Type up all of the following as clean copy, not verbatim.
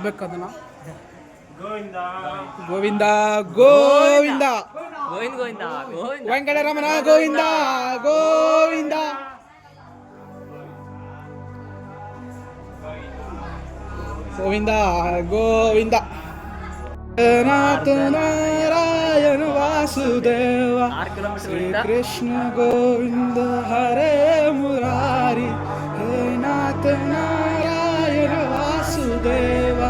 ಕೊಡ್ಬೇಕು ಅದನ್ನ. ಗೋವಿಂದ ಗೋವಿಂದ ಗೋವಿಂದ ಗೋವಿಂದ ಗೋವಿಂದ ಗೋವಿಂದ ವೆಂಕಟರಮಣ ಗೋವಿಂದ ಗೋವಿಂದ. ಗೋವಿಂದ ಗೋವಿಂದ ನಾಥ ನಾರಾಯಣ ವಾಸುದೇವ ಶ್ರೀ ಕೃಷ್ಣ ಗೋವಿಂದ ಹರೇ ಮುರಾರಿ ಹೇ ನಾಥ ನಾರಾಯಣ ವಾಸುದೇವ.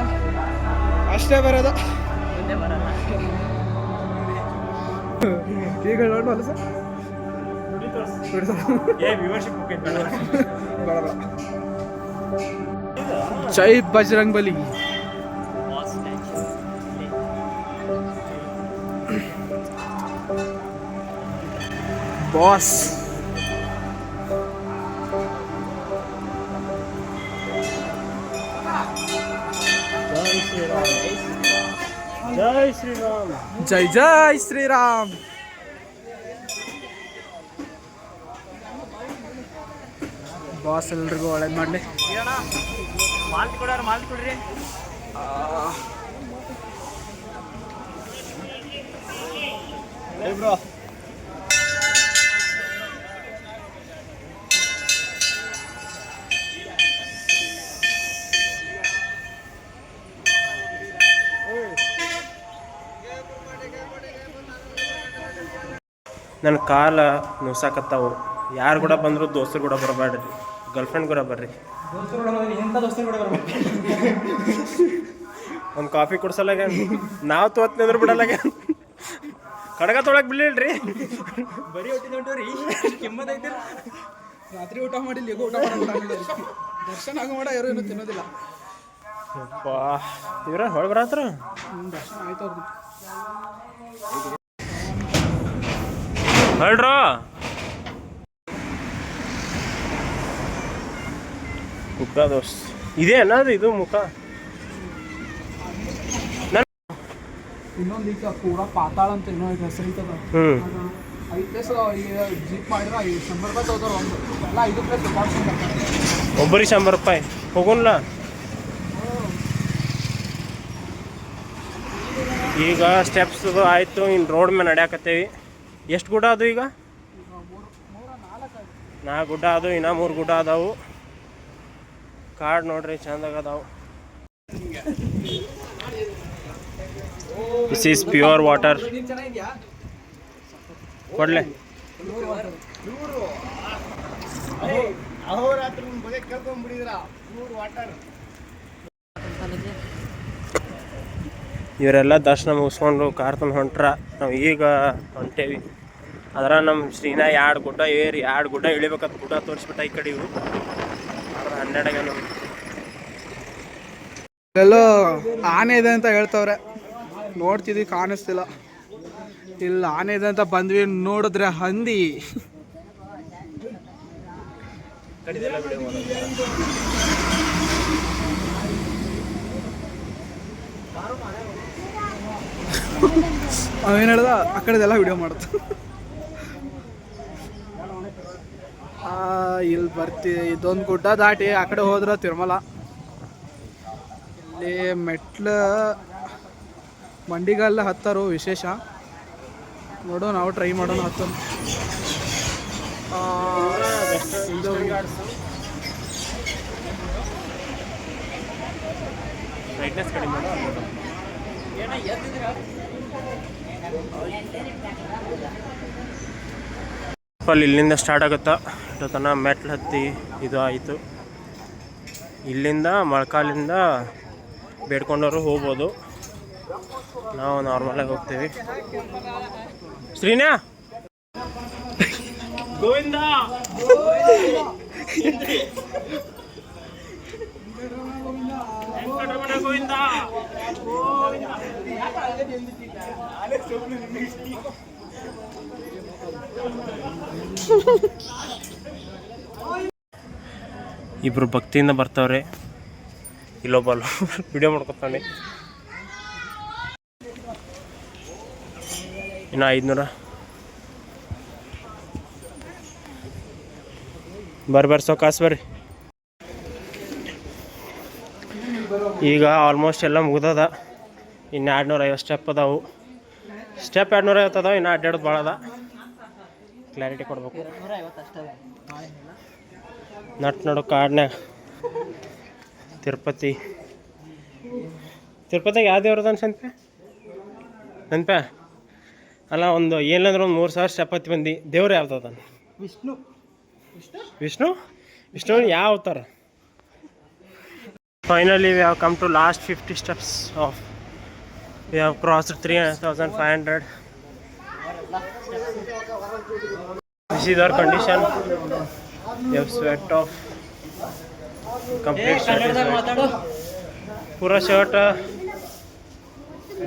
ಅಷ್ಟೇ ಬರೋದು. ಈಗ ನೋಡಲ್ಲ ಸರ್. ಜೈ ಬಜರಂಗ್ ಬಲಿ. ಬಾಸ್ ಜೈ ಶ್ರೀರಾಮ್. ಜೈ ಜೈ ಶ್ರೀರಾಮ್. ಬಾಸ್ ಎಲ್ರಿಗೂ ಒಳ್ಳೇದು ಮಾಡಲಿ. ಮಾಲ್ಟ್ ಕೊಡೋರು ಮಾಲ್ಟ್ ಕೊಡ್ರಿ. ಬ್ರೋ ನನ್ನ ಕಾಲ ನುಸಾಕತ್ತಾವು. ಯಾರು ಕೂಡ ಬಂದರೂ ದೋಸ್ತರು ಕೂಡ ಬರಬೇಡ್ರಿ, ಗರ್ಲ್ಫ್ರೆಂಡ್ ಕೂಡ ಬರ್ರಿ. ಒಂದು ಕಾಫಿ ಕುಡ್ಸಲ್ಲಾಗ ನಾವು ತೋತ್ನಿಂದ್ರೆ ಬಿಡಲ್ಲಾಗ ಕಡಗ ತೊಳಕ್ ಬಿಡ್ಲಿಲ್ರಿ. ಬರೀ ಹೊಟ್ಟಿದ ಹೊಂಟವ್ರಿ. ಕೆಮ್ಮದೈತಿಲ್ಲ. ರಾತ್ರಿ ಊಟ ಮಾಡಿಲ್ಲ, ಈಗ ಊಟ ಮಾಡಿ ದರ್ಶನ ಆಗ ಮಾಡ ಯಾರು ಏನೂ ತಿನ್ನೋದಿಲ್ಲ. ಇವ್ರ ಹೊಳ ಬರತ್ರ ದರ್ಶನ ಆಯ್ತು ಅವ್ರದ್ದು. ಹೇಳ್ರೋ ಮುಖ ದೋಸ್ ಇದೇ ಅನ್ನೋದು ಇದು ಮುಖ. ಇನ್ನೊಂದು ಈಗ ಪೂರಾ ಪಾತಾಳ ಅಂತ ಏನೋ ಹೆಸರು ಐದು ಪ್ಲೇಸ್ ಜೀಪ್ ಮಾಡಿದ್ರೆ 100 ರೂಪಾಯಿ ತಗೋತಾರ. ಒಂದು ಎಲ್ಲ 5 ಪ್ಲೇಸ್ ಒಬ್ಬರಿಗೆ 100 ರೂಪಾಯಿ ಹೋಗೋಣ. ಈಗ ಸ್ಟೆಪ್ಸ್ ಆಯಿತು, ಇನ್ನು ರೋಡ್ ಮೇಲೆ ನಡೆಯಕತ್ತೇವಿ. ಎಷ್ಟು ಗುಡ್ಡ ಅದು? ಈಗ 4 ಗುಡ್ಡ ಅದು, ಇನ್ನೂ 3 ಗುಡ್ಡ ಅದಾವು. ಕಾಡು ನೋಡ್ರಿ ಚಂದಾಗ ಅದಾವು. This is pure water. ಕೊಡ್ಲೆ ಇವರೆಲ್ಲ ದರ್ಶನ ಮುಗಿಸ್ಕೊಂಡು ಕಾರ್ ತಂದು ಹೊಂಟ್ರ. ನಾವು ಈಗ ಹೊಂಟೇವಿ. ಅದರ ನಮ್ಮ ಶ್ರೀನಾ 2 ಗುಡ್ಡ ಏರಿ 2 ಗುಡ್ಡ ಇಳಿಬೇಕಂತ ಗುಡ್ಡ ತೋರಿಸ್ಬಿಟ್ಟ ಈ ಕಡೆ. ಇವು 12 ನಮ್ಮ ಎಲ್ಲೋ ಆನೆ ಇದೆ ಅಂತ ಹೇಳ್ತವ್ರೆ. ನೋಡ್ತಿದ್ವಿ, ಕಾಣಿಸ್ತಿಲ್ಲ. ಇಲ್ಲ ಆನೆ ಇದೆ ಅಂತ ಬಂದ್ವಿ, ನೋಡಿದ್ರೆ ಹಂದಿ. ಅವೇನು ಹೇಳ್ದ ಆ ಕಡೆದೆಲ್ಲ ವಿಡಿಯೋ ಮಾಡುತ್ತೆ. ಇಲ್ಲಿ ಬರ್ತೀವಿ. ಇದೊಂದು ಗುಡ್ಡ ದಾಟಿ ಆ ಕಡೆ ಹೋದ್ರೆ ತಿರುಮಲ. ಇಲ್ಲಿ ಮೆಟ್ಲು ಮಂಡಿಗಲ್ಲ ಹತ್ತಾರು ವಿಶೇಷ. ನೋಡೋ ನಾವು ಟ್ರೈ ಮಾಡೋಣ ಹತ್ತೋಣ. ಅಲ್ಲಿ ಇಲ್ಲಿಂದ ಸ್ಟಾರ್ಟ್ ಆಗುತ್ತಾ ತನ ಮೆಟ್ಲು ಹತ್ತಿ ಇದು ಆಯಿತು. ಇಲ್ಲಿಂದ ಮೊಳಕಾಲಿಂದ ಬೇಡ್ಕೊಂಡವರು ಹೋಗ್ಬೋದು. ನಾವು ನಾರ್ಮಲಾಗಿ ಹೋಗ್ತೀವಿ. ಶ್ರೀನಾ ಗೋವಿಂದ ಗೋವಿಂದ ಇಬ್ರು ಭಕ್ತಿಯಿಂದ ಬರ್ತಾವ್ರೆ. ಇಲ್ಲೊಬ್ಬಲ್ಲ ವಿಡಿಯೋ ಮಾಡ್ಕೊತಾನೆ. ಇನ್ನು 500 ಬರ್ರಿ ಸಾವ್ಕಾಸ್ ಬರ್ರಿ. ಈಗ ಆಲ್ಮೋಸ್ಟ್ ಎಲ್ಲ ಮುಗ್ದದ. ಇನ್ನು 250 ಸ್ಟೆಪ್ ಅದಾವು. ಸ್ಟೆಪ್ 250 ಅದಾವೆ. ಇನ್ನು ಅಡ್ಡಾಡೋದು ಭಾಳ ಅದ. ಕ್ಲಾರಿಟಿ ಕೊಡ್ಬೇಕು. ನಡು ಕಾಡ್ನ್ಯಾಗ ತಿರುಪತಿ. ತಿರುಪತಿಗೆ ಯಾವ ದೇವ್ರದ ನೆನ್ಪೆ ಅಲ್ಲ, ಒಂದು ಏನಿಲ್ಲಂದ್ರೆ ಒಂದು 3000 ಸ್ಟೆಪ್ ಹತ್ತಿ ಬಂದು. ದೇವ್ರು ಯಾವ್ದು ಅದ? ವಿಷ್ಣು ಯಾವ ಅವತಾರ? Finally, we have come to last 50 steps of. We have crossed 3,500. This is our condition. We have sweat off. Complete shirt is wet. ಪೂರಾ ಶರ್ಟ್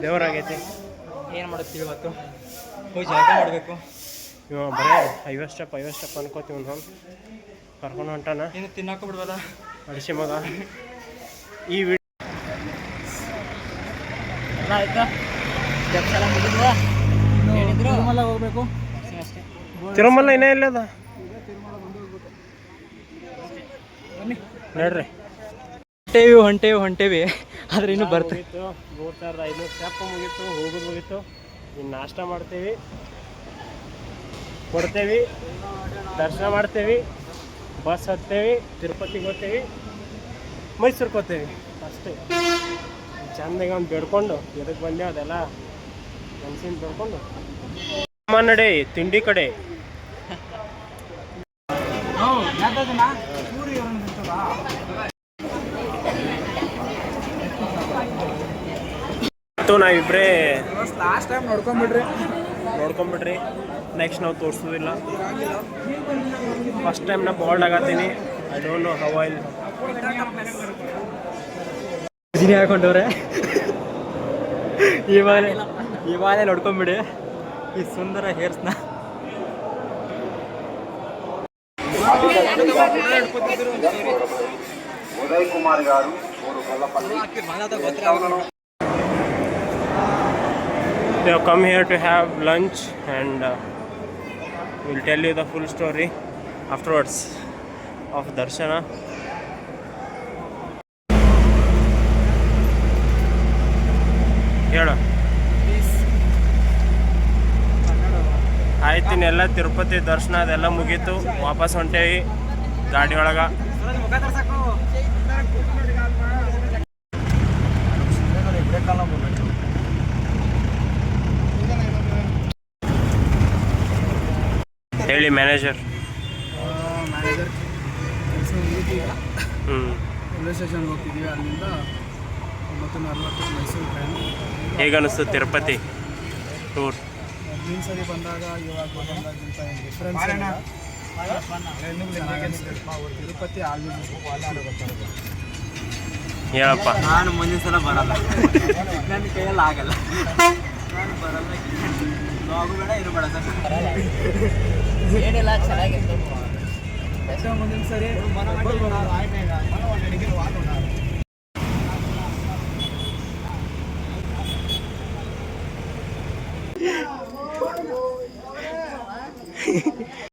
ದೇವರಾಗೈತಿ. ಏನು ಮಾಡುತ್ತೀವಿ ಇವತ್ತು? ಹೋಗಿ ಜಾಗ ಮಾಡಬೇಕು. ಇವ ಬರೀ 50 ಸ್ಟೆಪ್ ಅನ್ಕೋತೀವಿ. ಒಂದು ಕರ್ಕೊಂಡು ಹೊಂಟಾನ. ಏನು ತಿನ್ನೋಕೆ ಬಿಡ್ಬೋದ? ಅಡಿಸಿ ಮಗ. ಈ ವಿಡಿಯೋ ಎಲ್ಲ ಆಯ್ತಾ? ಸ್ಟೆಪ್ಸ್ ಎಲ್ಲ ಮುಗಿದ್ವಾ? ಏನಿದ್ರು ತಿರುಮಲ ಹೋಗ್ಬೇಕು ಅಷ್ಟೇ. ತಿರುಮಲ ಇನ್ನೇ ಇಲ್ಲದ. ನೋಡ್ರಿ ಹೊಂಟೇವಿ ಆದ್ರೆ ಇನ್ನೂ ಬರ್ತೀವಿ. 3500 ಸ್ಟೆಪ್ ಮುಗೀತು. ಹೋಗೋದು ಮುಗೀತು. ಇನ್ನು ನಾಷ್ಟ ಮಾಡ್ತೇವೆ, ಕೊಡ್ತೇವೆ, ದರ್ಶನ ಮಾಡ್ತೇವೆ, ಬಸ್ ಹತ್ತೇವಿ, ತಿರುಪತಿಗೆ ಹೋಗ್ತೇವೆ, ಮೈಸೂರಿಗೆ ಹೋಗ್ತೇವೆ ಅಷ್ಟೇ. ಚಂದಾಗಿ ಒಂದು ಬೇಡ್ಕೊಂಡು ಎದಕ್ಕೆ ಬಂದೆ ಅದೆಲ್ಲ ಮನ್ಸಿನ ಬೇಡ್ಕೊಂಡು ನಡೆ ತಿಂಡಿ ಕಡೆ. ನಾವಿಬ್ಬರೇ ಲಾಸ್ಟ್ ಟೈಮ್ ನೋಡ್ಕೊಂಬಿಡ್ರಿ. ನೆಕ್ಸ್ಟ್ ನಾವು ತೋರಿಸೋದಿಲ್ಲ. ಫಸ್ಟ್ ಟೈಮ್ ನಾ ಬಾಲ್ಡ್ ಆಗತ್ತೀನಿ. I don't know how I'll. ಹಾಕೊಂಡವ್ರೆ ಇವಾಗಲೇ ನೋಡ್ಕೊಂಬಿಡಿ ಈ ಸುಂದರ ಹೇರ್ಸ್ನ. ఉదయ్ కుమార్ గారు They have come here to have lunch and we'll tell you the full story afterwards of Darshana. ಹೇಳು. ಆಯ್ತಿನೆಲ್ಲ ತಿರುಪತಿ ದರ್ಶನ ಅದೆಲ್ಲ ಮುಗೀತು. ವಾಪಸ್ ಹೊಂಟೇವಿ ಗಾಡಿ ಒಳಗೆ. ಹೇಳಿ ಮ್ಯಾನೇಜರ್. ಕೆಲಸ ಮುಗಿದೀಗ ರೈಲ್ವೆ ಸ್ಟೇಷನ್ಗೆ ಹೋಗ್ತಿದ್ದೀವಿ. ಅಲ್ಲಿಂದ 9:40 ಮೈಸೂರು ಟ್ರೈನು. ಹೇಗನ್ನಿಸ್ತು ತಿರುಪತಿ ಟೂರ್? ಮೊದಲಿನ ಸರಿ ಬಂದಾಗ ಇವಾಗ ಬಂದಾಗಿಂತ ಡಿಫ್ರೆನ್ಸ್ ತಿರುಪತಿ ಹೇಳಪ್ಪ. ನಾನು ಮುಂದಿನ ಸಲ ಬರಲ್ಲ, ನನ್ನ ಕೈಯಲ್ಲಿ ಆಗಲ್ಲ. ನಾನು ಬರಲ್ಲ, ಬೇಡ ಇರು ಬೇಡ ಏನಿಲ್ಲ, ಚೆನ್ನಾಗಿತ್ತು. ಮುಂದಿನ ಸರಿ